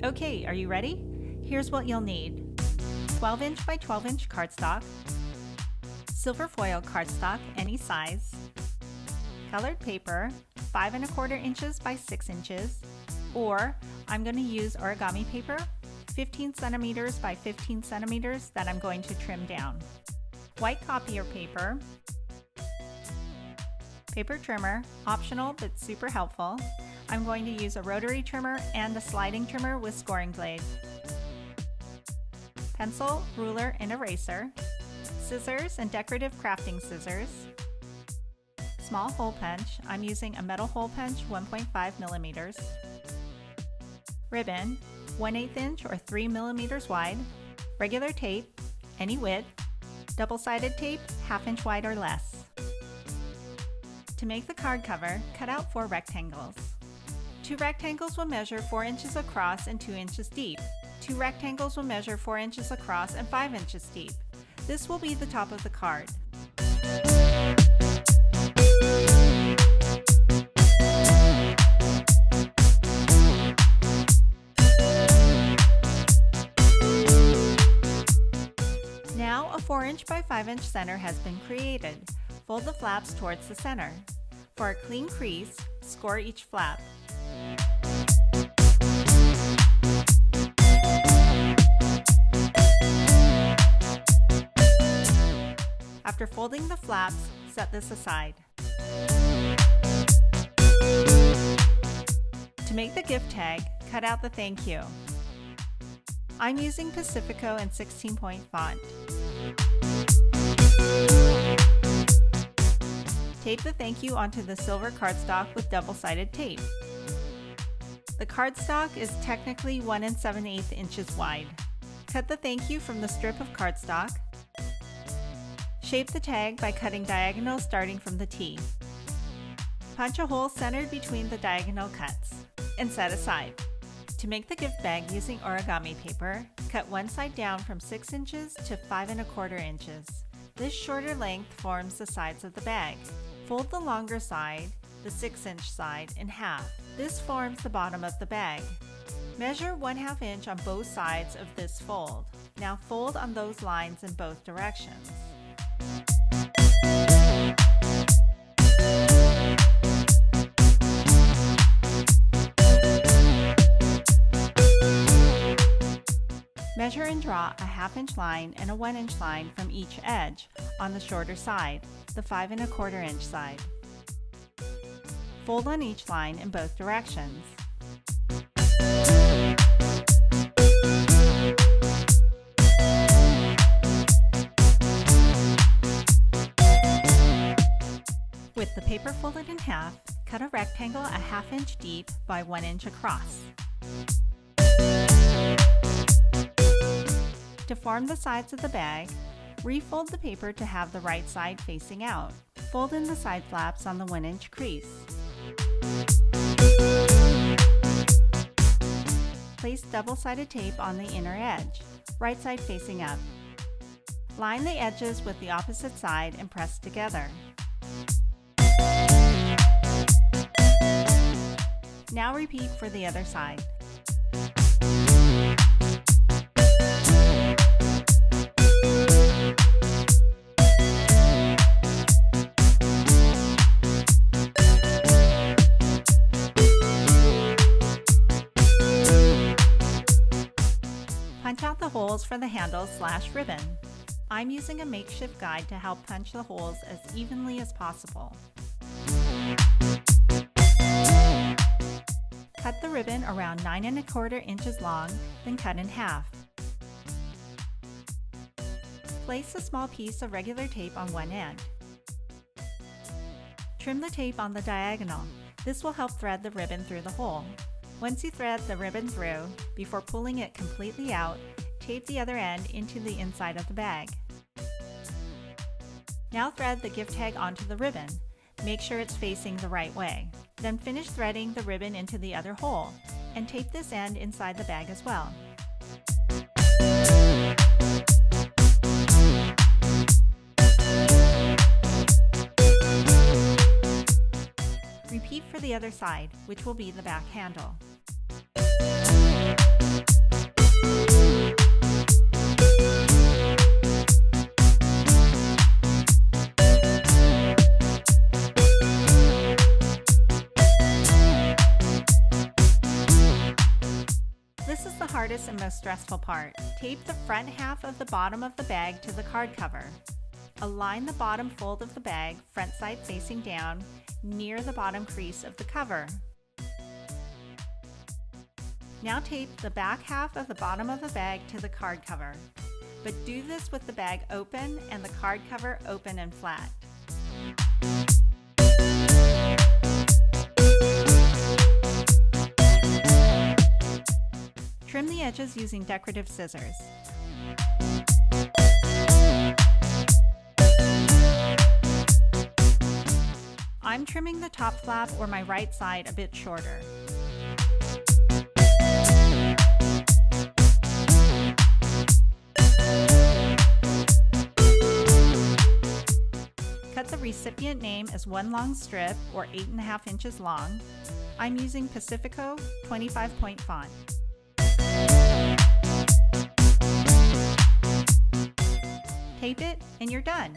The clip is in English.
Okay, are you ready? Here's what you'll need. 12-inch by 12-inch cardstock, silver foil cardstock, any size, colored paper, 5 1/4 inches by 6 inches, or I'm going to use origami paper, 15 centimeters by 15 centimeters that I'm going to trim down. White copier paper, paper trimmer, optional but super helpful. I'm going to use a rotary trimmer and a sliding trimmer with scoring blade. Pencil, ruler, and eraser. Scissors and decorative crafting scissors. Small hole punch. I'm using a metal hole punch 1.5 millimeters. Ribbon, 1/8 inch or 3 millimeters wide. Regular tape, any width. Double-sided tape, 1/2 inch wide or less. To make the card cover, cut out 4 rectangles. 2 rectangles will measure 4 inches across and 2 inches deep. 2 rectangles will measure 4 inches across and 5 inches deep. This will be the top of the card. Now a 4-inch by 5-inch center has been created. Fold the flaps towards the center. For a clean crease, score each flap. After folding the flaps, set this aside. To make the gift tag, cut out the thank you. I'm using Pacifico and 16-point font. Tape the thank you onto the silver cardstock with double-sided tape. The cardstock is technically 1 7/8 inches wide. Cut the thank you from the strip of cardstock. Shape the tag by cutting diagonal starting from the T. Punch a hole centered between the diagonal cuts and set aside. To make the gift bag using origami paper, cut one side down from 6 inches to 5 1/4 inches. This shorter length forms the sides of the bag. Fold the longer side, the 6-inch side, in half. This forms the bottom of the bag. Measure 1/2 inch on both sides of this fold. Now fold on those lines in both directions. Measure and draw a 1/2 inch line and a 1 inch line from each edge on the shorter side, the 5 1/4 inch side. Fold on each line in both directions. With the paper folded in half, cut a rectangle a 1/2 inch deep by 1 inch across. To form the sides of the bag, refold the paper to have the right side facing out. Fold in the side flaps on the 1 inch crease. Place double-sided tape on the inner edge, right side facing up. Line the edges with the opposite side and press together. Now repeat for the other side. Punch out the holes for the handle/ribbon. I'm using a makeshift guide to help punch the holes as evenly as possible. Cut the ribbon around 9 1/4 inches long, then cut in half. Place a small piece of regular tape on one end. Trim the tape on the diagonal. This will help thread the ribbon through the hole. Once you thread the ribbon through, before pulling it completely out, tape the other end into the inside of the bag. Now thread the gift tag onto the ribbon. Make sure it's facing the right way. Then finish threading the ribbon into the other hole, and tape this end inside the bag as well. Repeat for the other side, which will be the back handle. hardest and most stressful part. Tape the front half of the bottom of the bag to the card cover. Align the bottom fold of the bag, front side facing down, near the bottom crease of the cover. Now tape the back half of the bottom of the bag to the card cover, but do this with the bag open and the card cover open and flat. Trim the edges using decorative scissors. I'm trimming the top flap or my right side a bit shorter. Cut the recipient name as one long strip or 8.5 inches long. I'm using Pacifico 25-point font. Tape it and you're done.